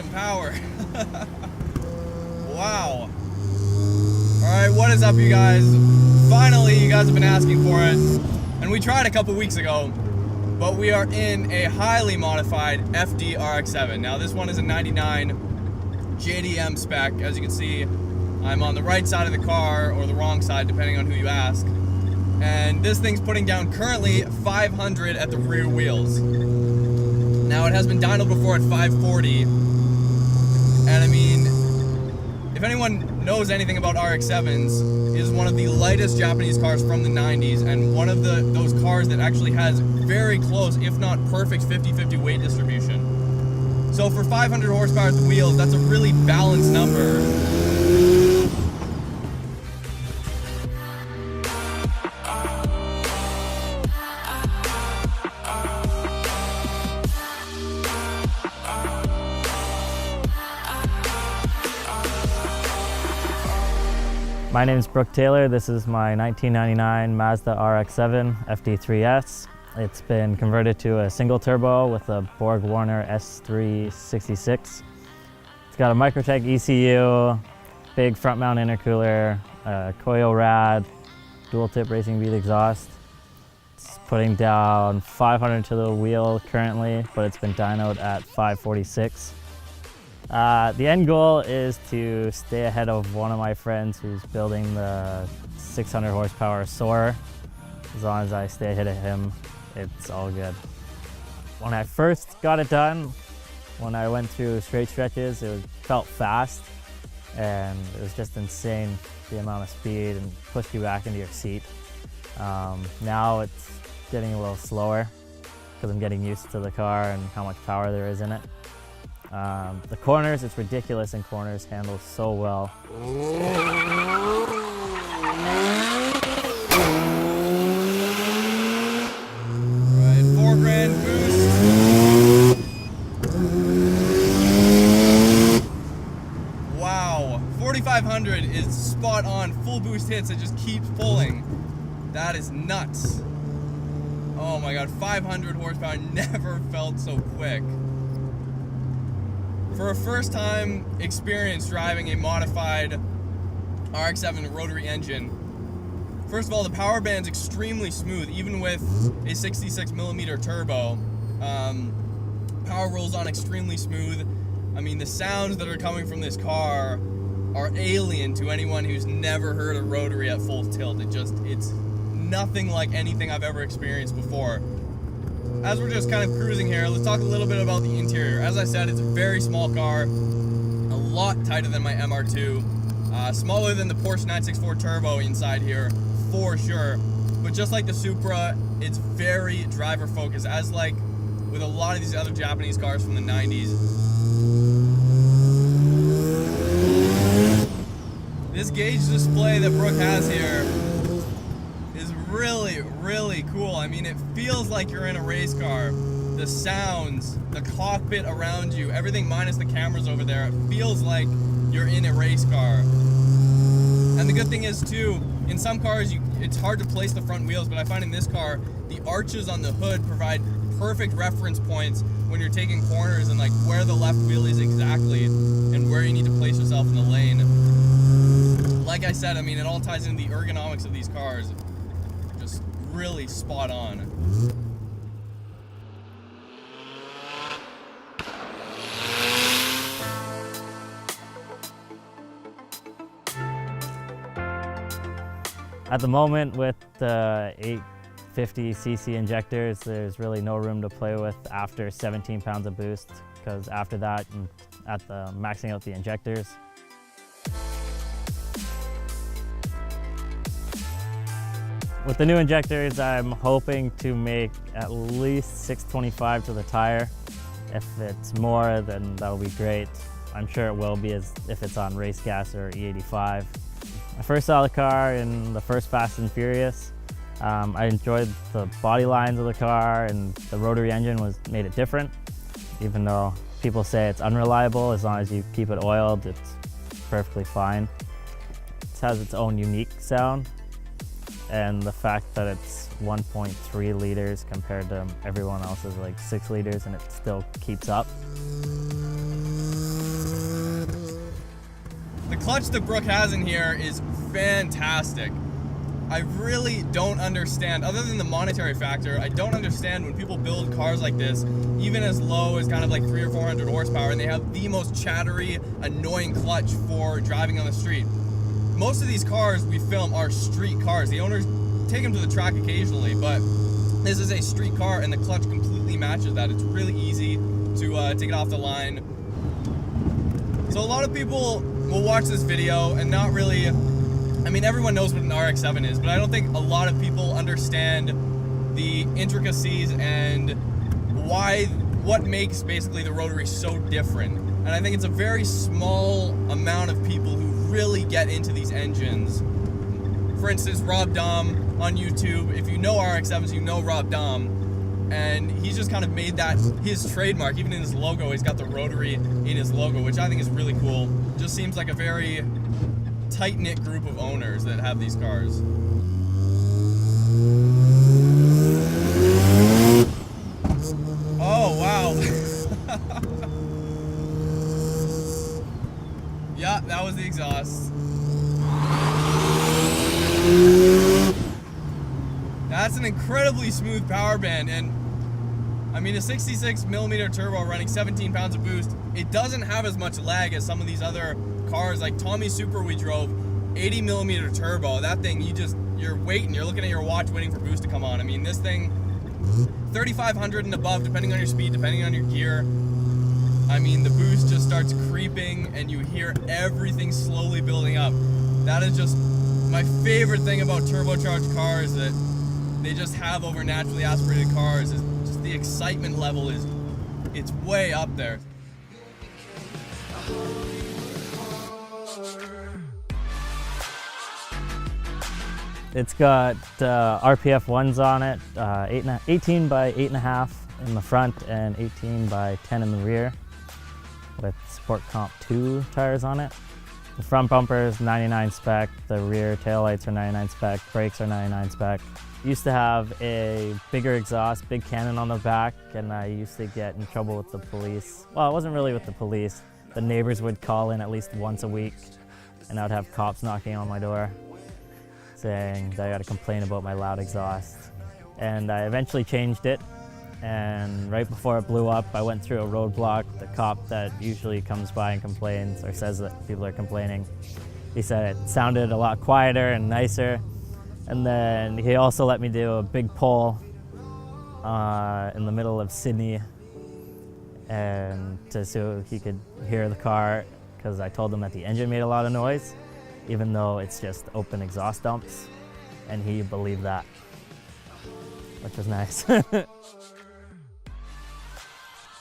some power. Wow. Alright, what is up, you guys? Finally, you guys have been asking for it. And we tried a couple weeks ago, but we are in a highly modified FD RX-7. Now, this one is a 99 JDM spec. As you can see, I'm on the right side of the car, or the wrong side, depending on who you ask. And this thing's putting down currently 500 at the rear wheels. Now, it has been dynoed before at 540. And I mean, if anyone knows anything about RX-7s, it is one of the lightest Japanese cars from the 90s, and one of those cars that actually has very close, if not perfect, 50-50 weight distribution. So for 500 horsepower at the wheels, that's a really balanced number. My name is Brooke Taylor. This is my 1999 Mazda RX-7 FD3S. It's been converted to a single turbo with a Borg Warner S366. It's got a Microtech ECU, big front mount intercooler, Koyo Rad, dual tip racing bead exhaust. It's putting down 500 to the wheel currently, but it's been dynoed at 546. The end goal is to stay ahead of one of my friends who's building the 600 horsepower Soarer. As long as I stay ahead of him, it's all good. When I first got it done, when I went through straight stretches, it felt fast, and it was just insane, the amount of speed, and pushed you back into your seat. Now it's getting a little slower because I'm getting used to the car and how much power there is in it. The corners, it's ridiculous in corners, handles so well. Right, 4 grand boost. Wow, 4,500 is spot on, full boost hits, it just keeps pulling. That is nuts. Oh my God, 500 horsepower never felt so quick. For a first-time experience driving a modified RX-7 rotary engine, first of all, the power band's extremely smooth, even with a 66mm turbo. Power rolls on extremely smooth. I mean, the sounds that are coming from this car are alien to anyone who's never heard a rotary at full tilt. It's nothing like anything I've ever experienced before. As we're just kind of cruising here, let's talk a little bit about the interior. As I said, it's a very small car, a lot tighter than my MR2, smaller than the Porsche 964 Turbo inside here, for sure. But just like the Supra, it's very driver focused, as like with a lot of these other Japanese cars from the 90s. This gauge display that Brooke has here is really cool. I mean, it feels like you're in a race car. The sounds, the cockpit around you, everything minus the cameras over there, it feels like you're in a race car. And the good thing is too, in some cars it's hard to place the front wheels, but I find in this car, the arches on the hood provide perfect reference points when you're taking corners, and like where the left wheel is exactly and where you need to place yourself in the lane. Like I said, I mean, it all ties into the ergonomics of these cars. Just really spot on. At the moment, with the 850cc injectors, there's really no room to play with after 17 pounds of boost, because after that, at the maxing out the injectors. With the new injectors, I'm hoping to make at least 625 to the tire. If it's more, then that'll be great. I'm sure it will be if it's on race gas or E85. I first saw the car in the first Fast and Furious. I enjoyed the body lines of the car, and the rotary engine made it different. Even though people say it's unreliable, as long as you keep it oiled, it's perfectly fine. It has its own unique sound. And the fact that it's 1.3 liters compared to everyone else's like 6 liters, and it still keeps up. clutch that Brooke has in here is fantastic. I really don't understand, other than the monetary factor, I don't understand when people build cars like this, even as low as kind of like 300 or 400 horsepower, and they have the most chattery, annoying clutch for driving on the street. Most of these cars we film are street cars. The owners take them to the track occasionally, but this is a street car and the clutch completely matches that. It's really easy to get off the line. So a lot of people will watch this video and not really, I mean, everyone knows what an RX-7 is, but I don't think a lot of people understand the intricacies and what makes basically the rotary so different. And I think it's a very small amount of people who really get into these engines. For instance, Rob Dom on YouTube, if you know RX-7s, you know Rob Dom. And he's just kind of made that his trademark. Even in his logo, he's got the rotary in his logo, which I think is really cool. Just seems like a very tight-knit group of owners that have these cars. Oh, wow. Yeah, that was the exhaust. That's an incredibly smooth power band, and I mean, a 66mm turbo running 17 pounds of boost, it doesn't have as much lag as some of these other cars. Like Tommy Super we drove, 80mm turbo. That thing, you're waiting, you're looking at your watch waiting for boost to come on. I mean, this thing, 3,500 and above, depending on your speed, depending on your gear. I mean, the boost just starts creeping and you hear everything slowly building up. That is just my favorite thing about turbocharged cars that they just have over naturally aspirated cars, is just the excitement level it's way up there. It's got RPF 1s on it, 18 by 8.5 in the front and 18 by 10 in the rear, with Sport Comp 2 tires on it. The front bumper is 99 spec, the rear taillights are 99 spec, brakes are 99 spec. Used to have a bigger exhaust, big cannon on the back, and I used to get in trouble with the police. Well, it wasn't really with the police. The neighbors would call in at least once a week, and I would have cops knocking on my door saying that I got to complain about my loud exhaust. And I eventually changed it, and right before it blew up, I went through a roadblock. The cop that usually comes by and complains, or says that people are complaining, he said it sounded a lot quieter and nicer. And then he also let me do a big pull in the middle of Sydney, and so he could hear the car, because I told him that the engine made a lot of noise, even though it's just open exhaust dumps, and he believed that, which was nice.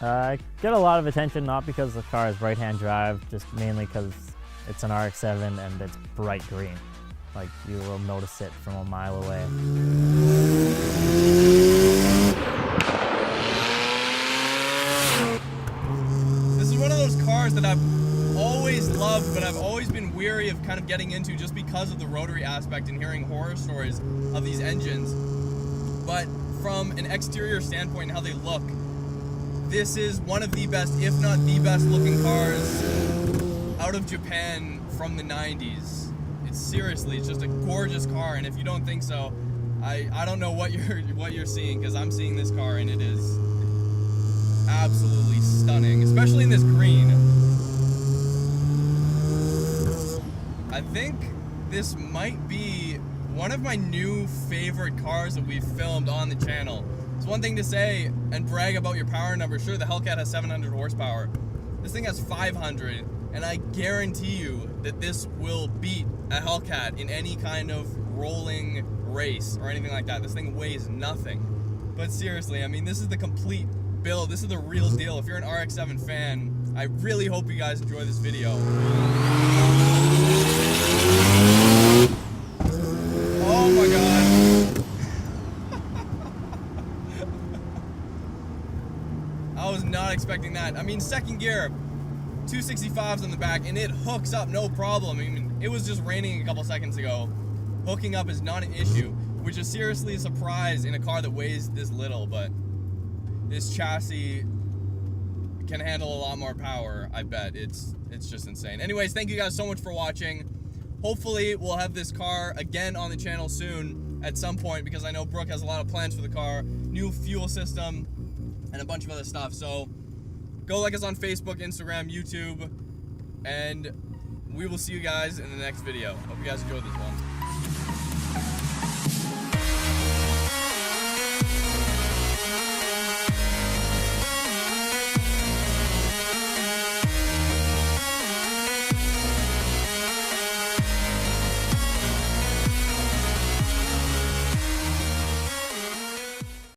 I get a lot of attention, not because the car is right-hand drive, just mainly because it's an RX-7 and it's bright green. Like, you will notice it from a mile away. This is one of those cars that I've always loved, but I've always been weary of kind of getting into just because of the rotary aspect and hearing horror stories of these engines. But from an exterior standpoint and how they look, this is one of the best, if not the best looking cars out of Japan from the 90s. Seriously, it's just a gorgeous car, and if you don't think so, I don't know what you're seeing, because I'm seeing this car and it is absolutely stunning, especially in this green. I think this might be one of my new favorite cars that we've filmed on the channel. It's one thing to say and brag about your power number. Sure, the Hellcat has 700 horsepower. This thing has 500, and I guarantee you that this will beat a Hellcat in any kind of rolling race or anything like that. This thing weighs nothing. But seriously, I mean, this is the complete build. This is the real deal. If you're an RX-7 fan, I really hope you guys enjoy this video. Oh my god. I was not expecting that. I mean, second gear, 265s on the back, and it hooks up no problem. I mean, it was just raining a couple seconds ago. Hooking up is not an issue, which is seriously a surprise in a car that weighs this little, but this chassis can handle a lot more power, I bet. It's just insane. Anyways, thank you guys so much for watching. Hopefully we'll have this car again on the channel soon at some point, because I know Brooke has a lot of plans for the car, new fuel system, and a bunch of other stuff. So go like us on Facebook, Instagram, YouTube, and we will see you guys in the next video. Hope you guys enjoyed this one.